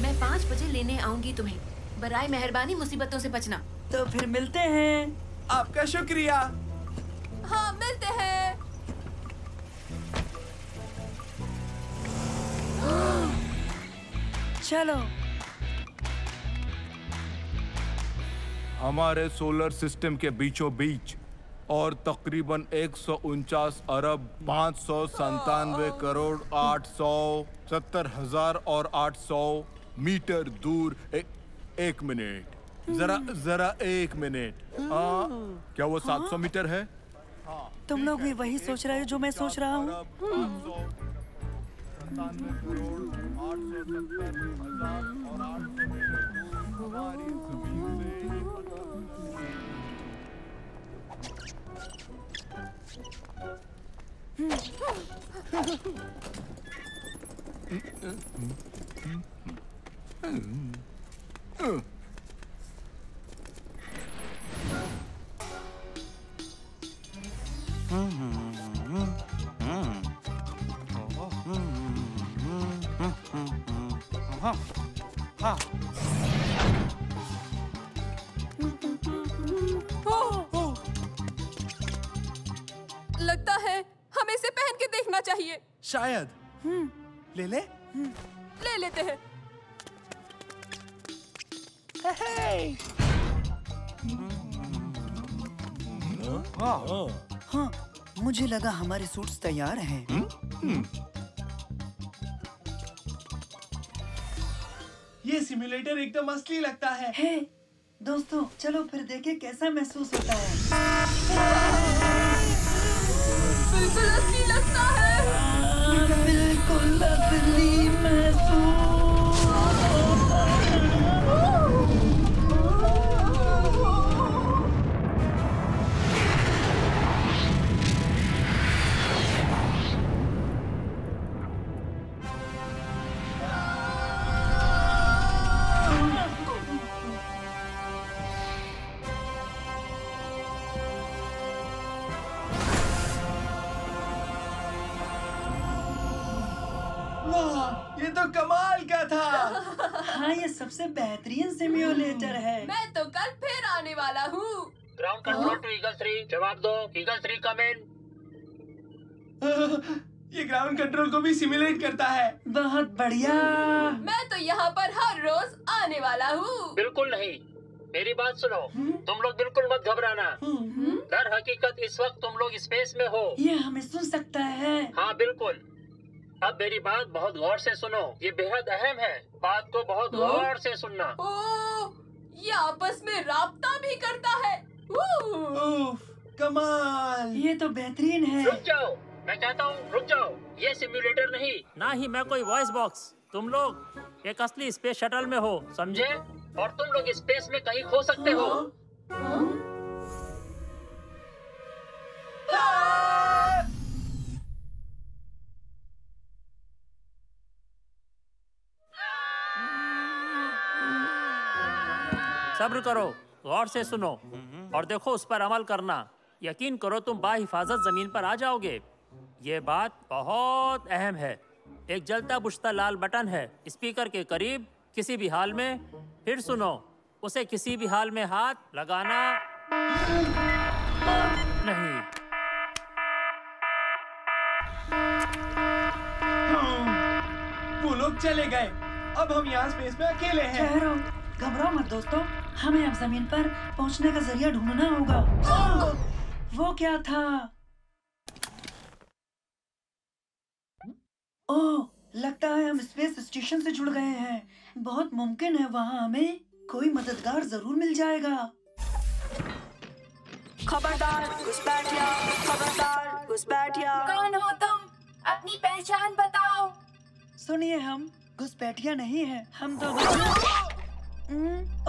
O: मैं 5 बजे लेने आऊंगी तुम्हें। बराए मेहरबानी मुसीबतों से बचना।
D: तो फिर मिलते हैं।
F: आपका शुक्रिया।
M: हाँ, मिलते हैं।
D: चलो।
P: हमारे सोलर सिस्टम के बीचों बीच और तकरीबन 149 अरब 597 करोड़ 870,000 और 800 मीटर दूर एक मिनट जरा एक मिनट। क्या वो 700 मीटर है?
D: तुम लोग भी वही सोच रहे हो जो मैं सोच रहा हूँ।
M: लगता है हमें इसे पहन के देखना चाहिए।
F: शायद। ले ले?
M: ले लेते हैं।
D: हाँ, मुझे लगा हमारे सूट्स तैयार हैं।
F: ये सिम्युलेटर एकदम असली लगता है।
D: हे, दोस्तों चलो फिर देखें कैसा महसूस होता है।
M: बिल्कुल असली लगता है।
D: बिल्कुल असली महसूस।
F: ये तो कमाल का था।
D: हाँ, ये सबसे बेहतरीन सिम्युलेटर है।
M: मैं तो कल फिर आने वाला हूँ।
N: ग्राउंड कंट्रोल टू ईगल 3, जवाब दो। ईगल 3 कम इन।
F: ये ग्राउंड कंट्रोल को भी सिमुलेट करता है।
D: बहुत बढ़िया।
M: मैं तो यहाँ पर हर रोज आने वाला हूँ।
N: बिल्कुल नहीं, मेरी बात सुनो। तुम लोग बिल्कुल मत घबराना। दर हकीकत इस वक्त तुम लोग स्पेस में हो।
D: ये हमें सुन सकता है।
N: हाँ बिल्कुल। अब मेरी बात बहुत गौर से सुनो, ये बेहद अहम है। बात को बहुत गौर से सुनना।
M: ये आपस में राब्ता भी करता है।
F: कमाल।
D: ये तो बेहतरीन है।
N: रुक जाओ, मैं कहता हूँ रुक जाओ। ये सिम्युलेटर नहीं, ना ही मैं कोई वॉइस बॉक्स। तुम लोग एक असली स्पेस शटल में हो, समझे? और तुम लोग स्पेस में कहीं खो सकते हो। सब्र करो, गौर से सुनो और देखो, उस पर अमल करना। यकीन करो तुम बाहिफाजत जमीन पर आ जाओगे। ये बात बहुत अहम है। एक जलता बुझता लाल बटन है स्पीकर के करीब। किसी भी हाल में, फिर सुनो, उसे किसी भी हाल में हाथ लगाना नहीं।
F: वो लोग चले गए। अब हम यहाँ स्पेस में अकेले हैं।
D: घबराओ मत दोस्तों, हमें अब जमीन पर पहुंचने का जरिया ढूंढना होगा। वो क्या था? ओह, लगता है हम स्पेस स्टेशन से जुड़ गए हैं। बहुत मुमकिन है वहाँ हमें कोई मददगार जरूर मिल जाएगा।
Q: खबरदार घुसपैठिया, खबरदार घुसपैठिया।
O: कौन हो तुम? अपनी पहचान बताओ।
D: सुनिए, हम घुसपैठिया नहीं हैं, हम तो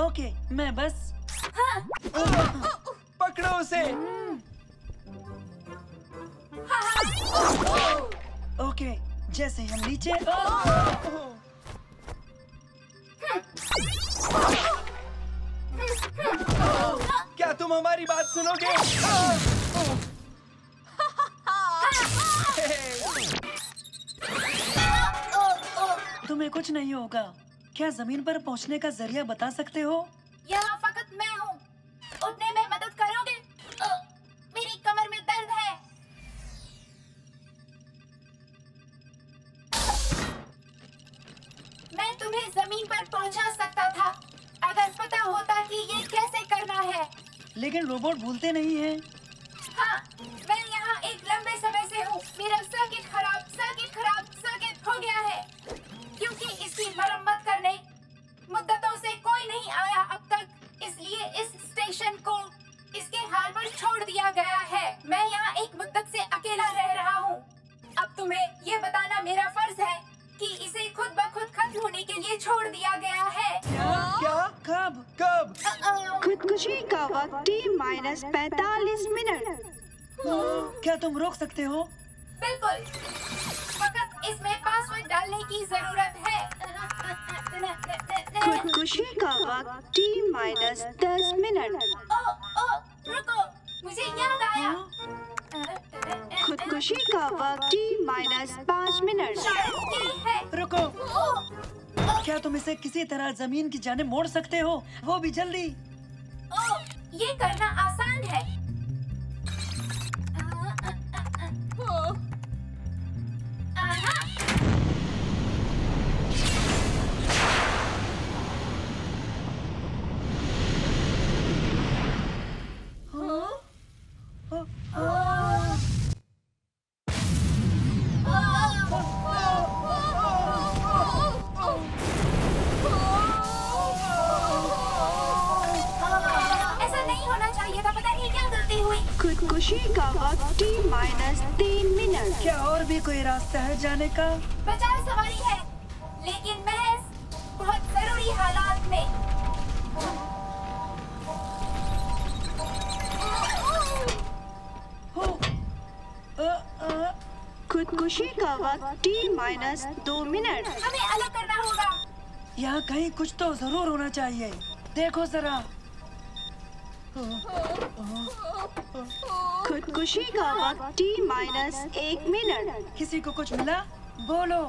D: ओके, मैं बस
F: पकड़ो उसे।
D: ओके, जैसे हम नीचे
F: क्या तुम हमारी बात सुनोगे?
D: तुम्हें कुछ नहीं होगा। क्या जमीन पर पहुंचने का जरिया बता सकते हो?
O: यहाँ फकत मैं हूँ। उठने में मदद करोगे? मेरी कमर में दर्द है। मैं तुम्हें जमीन पर पहुँचा सकता था अगर पता होता कि ये कैसे करना है।
D: लेकिन रोबोट भूलते नहीं हैं।
O: हाँ, मैं यहाँ एक लंबे समय से हूँ। मेरा सर्किट खराब हो गया है क्योंकि इसकी मरम्मत करने मुद्दतों से कोई नहीं आया अब तक, इसलिए इस स्टेशन को इसके हाल पर छोड़ दिया गया है। मैं यहाँ एक मुद्दत से अकेला रह रहा हूँ। अब तुम्हें ये बताना मेरा फर्ज है कि इसे खुद ब खुद खत्म होने के लिए छोड़ दिया गया है।
F: क्या? कब?
Q: खुदकुशी का वक्त T-45 मिनट।
D: क्या तुम रोक सकते हो?
O: बिल्कुल, फकत इसमें पासवर्ड डालने की जरूरत है।
Q: खुदकुशी का वक्त T-10 मिनट।
O: रुको, मुझे याद आया।
Q: खुदकुशी का वक्त T-5 मिनट।
O: ये है।
D: रुको, क्या तुम इसे किसी तरह जमीन की जाने मोड़ सकते हो? वो भी जल्दी।
O: ये करना आसान है।
Q: खुदकुशी का वक्त T-3 मिनट।
D: क्या और भी कोई रास्ता है जाने का?
O: बचाव सवारी है, लेकिन महज बहुत जरूरी हालात में।
Q: खुदकुशी का वक्त T-2 मिनट।
O: हमें अलग करना होगा।
D: यहाँ कहीं कुछ तो जरूर होना चाहिए। देखो जरा।
Q: खुदकुशी का वक्त T-1 मिनट।
D: किसी को कुछ मिला? बोलो।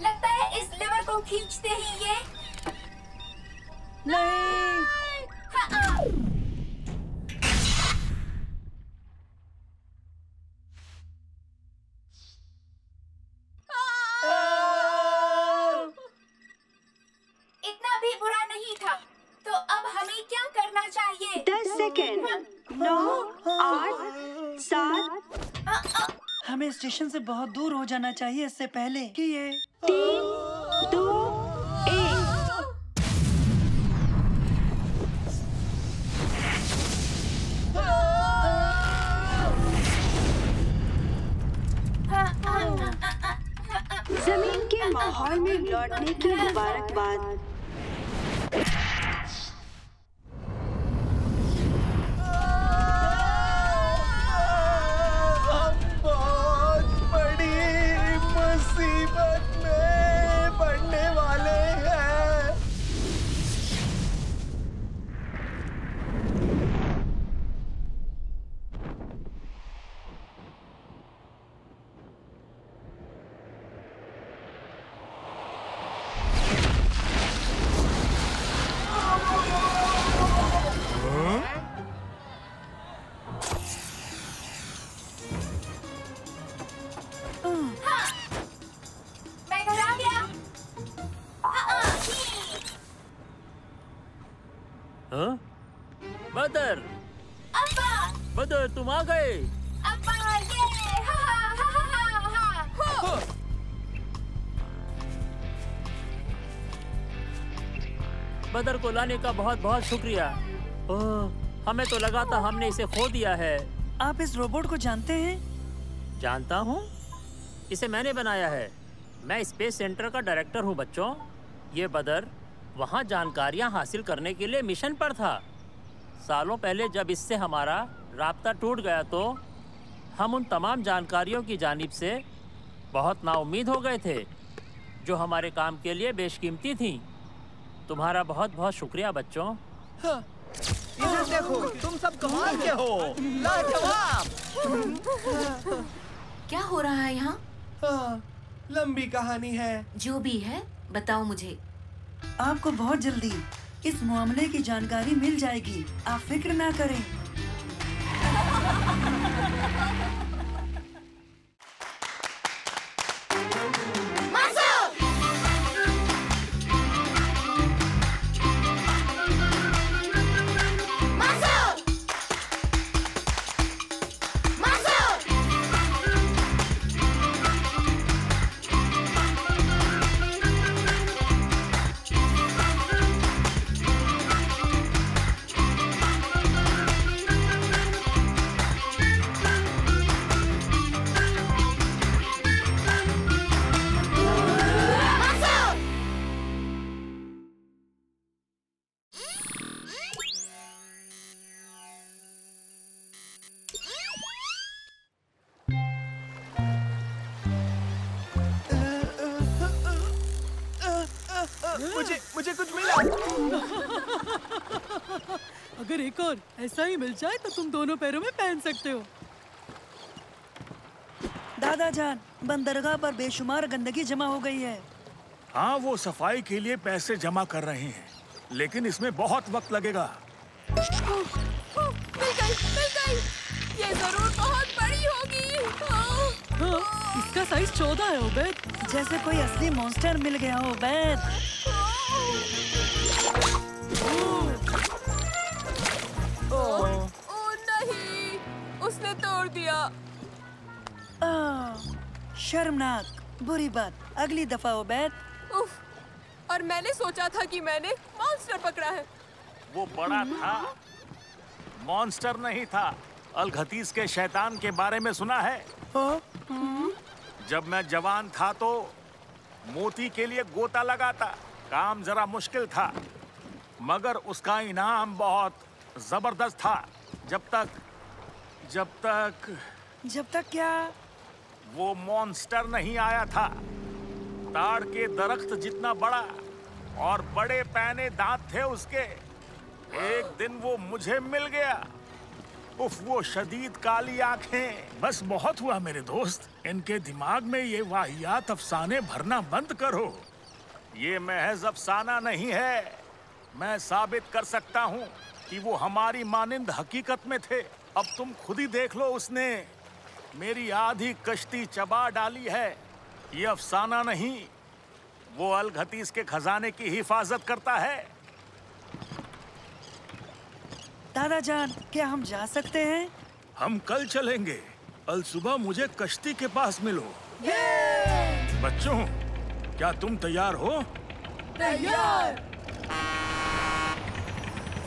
O: लगता है इस लेवर को खींचते ही ये
D: नहीं।
O: इतना भी बुरा नहीं था। तो अब हमें क्या करना चाहिए?
Q: 10 सेकेंड। 9, 8, 7।
D: हमें स्टेशन से बहुत दूर हो जाना चाहिए इससे पहले कि ये
Q: 3, 2, 1। जमीन के माहौल में लौटने की मुबारकबाद।
N: बदर, बदर तुम आ गए। बदर को लाने का बहुत बहुत शुक्रिया। ओह, हमें तो लगा था हमने इसे खो दिया है।
D: आप इस रोबोट को जानते हैं?
N: जानता हूँ, इसे मैंने बनाया है। मैं स्पेस सेंटर का डायरेक्टर हूँ बच्चों। ये बदर वहाँ जानकारियाँ हासिल करने के लिए मिशन पर था। सालों पहले जब इससे हमारा राब्ता टूट गया तो हम उन तमाम जानकारियों की जानिब से बहुत नाउम्मीद हो गए थे जो हमारे काम के लिए बेशकीमती थीं। तुम्हारा बहुत बहुत शुक्रिया बच्चों।
F: हाँ, इधर देखो, तुम सब कमाल के हो। लाजवाब।
O: क्या हो रहा है यहाँ?
F: हाँ, लंबी कहानी है।
O: जो भी है बताओ मुझे।
D: आपको बहुत जल्दी इस मामले की जानकारी मिल जाएगी, आप फिक्र ना करें।
F: मुझे कुछ मिला।
C: अगर एक और ऐसा ही मिल जाए तो तुम दोनों पैरों में पहन सकते हो।
D: दादा जान, बंदरगाह पर बेशुमार गंदगी जमा हो गई है।
J: हाँ, वो सफाई के लिए पैसे जमा कर रहे हैं, लेकिन इसमें बहुत वक्त लगेगा।
M: मिल गई। ये जरूर बहुत बड़ी होगी।
C: हाँ, इसका साइज 14 है उबैद।
D: जैसे कोई असली मॉन्स्टर मिल गया हो उबैद।
M: ओ नहीं, उसने तोड़ दिया।
D: शर्मनाक, बुरी बात। अगली दफा उबैद।
M: उफ, और मैंने सोचा था कि मैंने मॉन्स्टर पकड़ा है।
J: वो बड़ा था, मॉन्स्टर नहीं था। अलघतीस के शैतान के बारे में सुना है? जब मैं जवान था तो मोती के लिए गोता लगाता। काम जरा मुश्किल था, मगर उसका इनाम बहुत जबरदस्त था। जब तक
D: क्या?
J: वो मॉन्स्टर नहीं आया था। ताड़ के दरख्त जितना बड़ा और बड़े पैने दांत थे उसके। एक दिन वो मुझे मिल गया। उफ, वो शदीद काली आंखें। बस बहुत हुआ मेरे दोस्त, इनके दिमाग में ये वाहियात अफसाने भरना बंद करो। ये महज अफसाना नहीं है, मैं साबित कर सकता हूँ कि वो हमारी मानिंद हकीकत में थे। अब तुम खुद ही देख लो, उसने मेरी आधी कश्ती चबा डाली है। ये अफसाना नहीं, वो अलघतीस के खजाने की हिफाजत करता है।
D: दादा जान, क्या हम जा सकते हैं?
J: हम कल चलेंगे। कल सुबह मुझे कश्ती के पास मिलो। बच्चों, क्या तुम तैयार हो?
C: तैयार।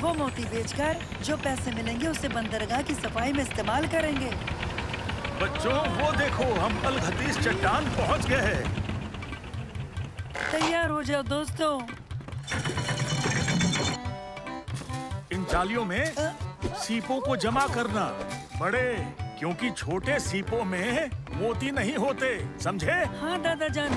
D: वो मोती बेचकर जो पैसे मिलेंगे उसे बंदरगाह की सफाई में इस्तेमाल करेंगे।
J: बच्चों, वो देखो, हम अलघतीस चट्टान पहुंच गए हैं।
D: तैयार हो जाओ दोस्तों।
J: इन जालियों में सीपों को जमा करना, बड़े, क्योंकि छोटे सीपों में मोती नहीं होते, समझे?
D: हाँ दादा जान।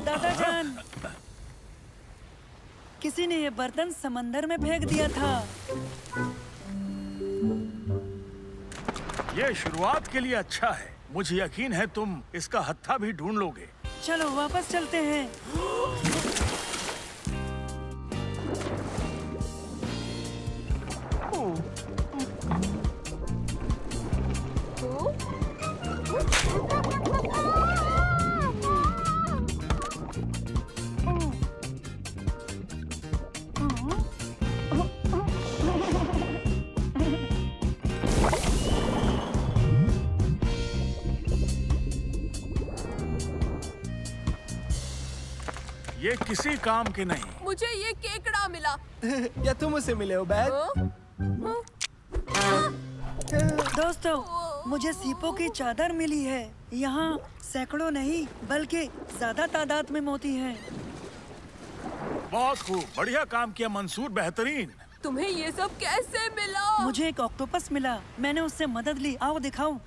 D: दादा जान, किसी ने ये बर्तन समंदर में फेंक दिया था।
J: ये शुरुआत के लिए अच्छा है। मुझे यकीन है तुम इसका हत्था भी ढूंढ लोगे।
D: चलो वापस चलते हैं।
J: ये किसी काम के नहीं।
M: मुझे ये केकड़ा मिला।
F: या तुम उसे मिले हो बैद?
D: दोस्तों, मुझे सीपों की चादर मिली है। यहाँ सैकड़ों नहीं बल्कि ज्यादा तादाद में मोती हैं।
J: बहुत खूब, बढ़िया काम किया मंसूर, बेहतरीन।
M: तुम्हें ये सब कैसे मिला?
D: मुझे एक ऑक्टोपस मिला, मैंने उससे मदद ली। आओ दिखाऊं।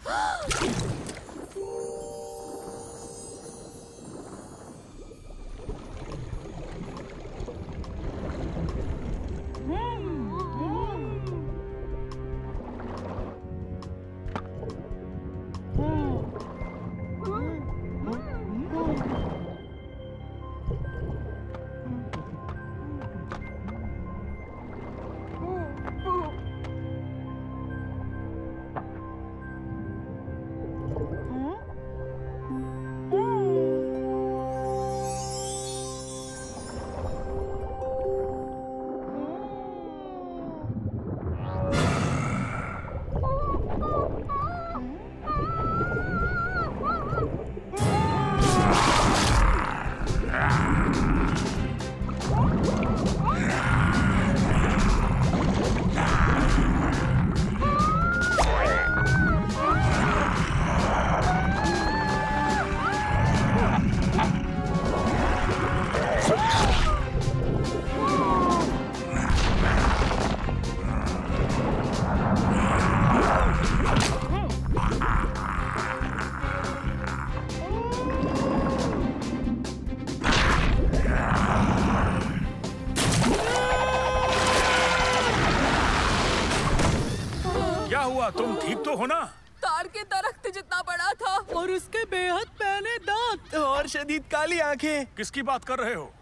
J: तुम ठीक तो हो ना?
M: ताड़ के दरख्त जितना बड़ा था
C: और उसके बेहद पैने दांत
F: और शदीद काली आंखें।
J: किसकी बात कर रहे हो?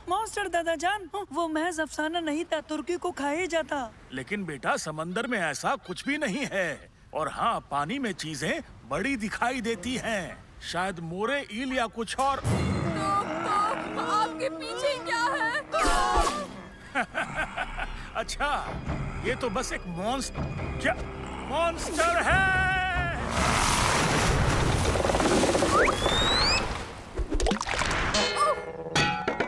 D: मॉन्स्टर दादा जान, वो महज अफसाना नहीं था, तुर्की को खाया जाता।
J: लेकिन बेटा, समंदर में ऐसा कुछ भी नहीं है। और हाँ, पानी में चीजें बड़ी दिखाई देती हैं। शायद मोरे, ईल या कुछ और।
M: तो आपके पीछे क्या है?
J: अच्छा, ये तो बस एक मॉन्स्टर है।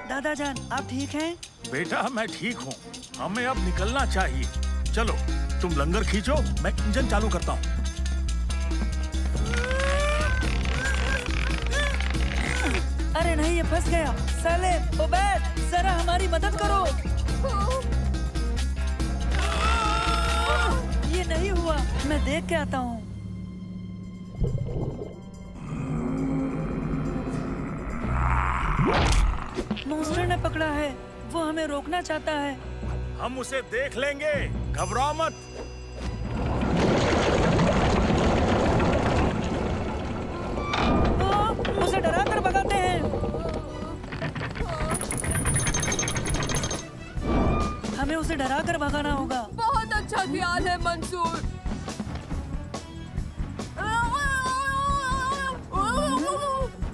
D: दादा जान, आप ठीक हैं?
J: बेटा, मैं ठीक हूँ। हमें अब निकलना चाहिए। चलो, तुम लंगर खींचो, मैं इंजन चालू करता हूँ।
D: अरे नहीं, ये फंस गया। सालेम, ओबैद, जरा हमारी मदद करो। ये नहीं हुआ, मैं देख के आता हूँ। मॉन्स्टर ने पकड़ा है, वो हमें रोकना चाहता है।
J: हम उसे देख लेंगे, घबराओ मत।
D: उसे डरा कर भगाते हैं। हमें उसे डरा कर भगाना होगा।
M: बहुत अच्छा ख्याल है मंसूर।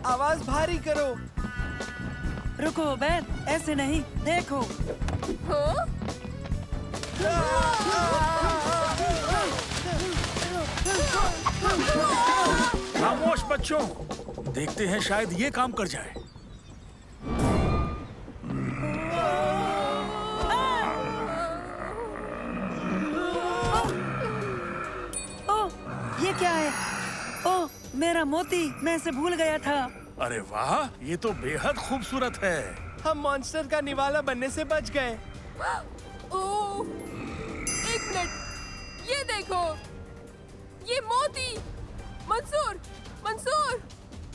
F: आवाज भारी करो।
D: रुको बैद, ऐसे नहीं, देखो।
J: खामोश बच्चों, देखते हैं शायद ये काम कर जाए।
D: ये क्या है? ओह, मेरा मोती, मैं इसे भूल गया था।
J: अरे वाह, ये तो बेहद खूबसूरत है।
F: हम मॉन्स्टर का निवाला बनने से बच गए।
M: ओह, एक मिनट, ये देखो, ये मोती। मंसूर, मंसूर,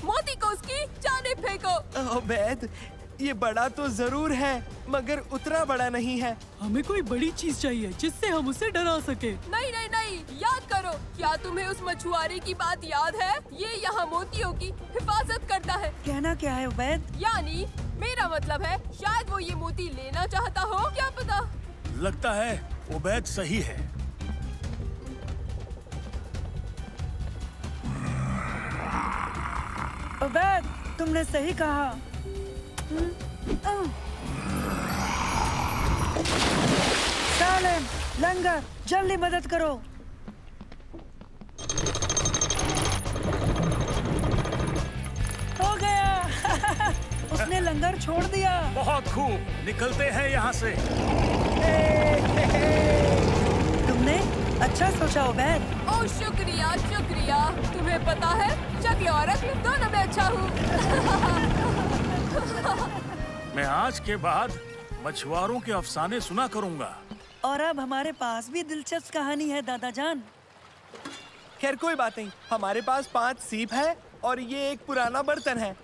M: मोती को उसकी जाने फेंको।
F: ओबैद, ये बड़ा तो जरूर है मगर उतना बड़ा नहीं है।
C: हमें कोई बड़ी चीज चाहिए जिससे हम उसे डरा सके।
M: नहीं नहीं नहीं, याद करो, क्या तुम्हें उस मछुआरे की बात याद है? ये यहाँ मोतियों की हिफाजत करता है।
D: कहना क्या है उबैद?
M: यानी मेरा मतलब है शायद वो ये मोती लेना चाहता हो, क्या पता।
J: लगता है उबैद सही है।
D: उबैद, तुमने सही कहा। सालेम, लंगर, जल्दी मदद करो। हो गया। उसने लंगर छोड़ दिया।
J: बहुत खूब, निकलते हैं यहाँ से।
D: तुमने अच्छा सोचा उबैद।
M: ओह शुक्रिया शुक्रिया। तुम्हें पता है शक्ल और अक्ल दोनों में अच्छा हूँ।
J: मैं आज के बाद मछुआरों के अफसाने सुना करूँगा।
D: और अब हमारे पास भी दिलचस्प कहानी है दादा जान।
F: खैर कोई बात नहीं, हमारे पास 5 सीप है और ये एक पुराना बर्तन है।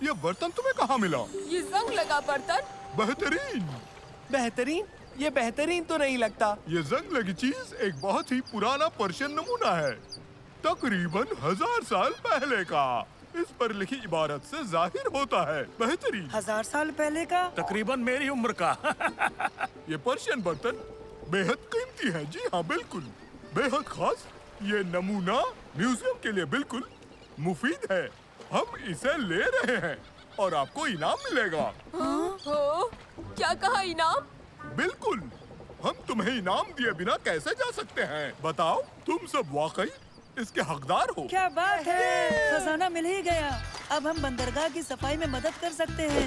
P: ये बर्तन तुम्हें कहाँ मिला?
M: ये जंग लगा बर्तन।
P: बेहतरीन।
F: बेहतरीन? ये बेहतरीन तो नहीं लगता।
P: ये जंग लगी चीज एक बहुत ही पुराना पर्शियन नमूना है, तकरीबन 1000 साल पहले का। इस पर लिखी इबारत से जाहिर होता है बेहतरीन।
D: 1000 साल पहले का?
J: तकरीबन मेरी उम्र का।
P: ये पर्शियन बर्तन बेहद कीमती है। जी हाँ, बिल्कुल बेहद खास। ये नमूना म्यूजियम के लिए बिल्कुल मुफीद है। हम इसे ले रहे हैं और आपको इनाम मिलेगा।
M: हो? क्या कहा इनाम?
P: बिल्कुल, हम तुम्हें इनाम दिए बिना कैसे जा सकते हैं? बताओ, तुम सब वाकई इसके हकदार हो।
D: क्या बात है, खजाना मिल ही गया। अब हम बंदरगाह की सफाई में मदद कर सकते हैं।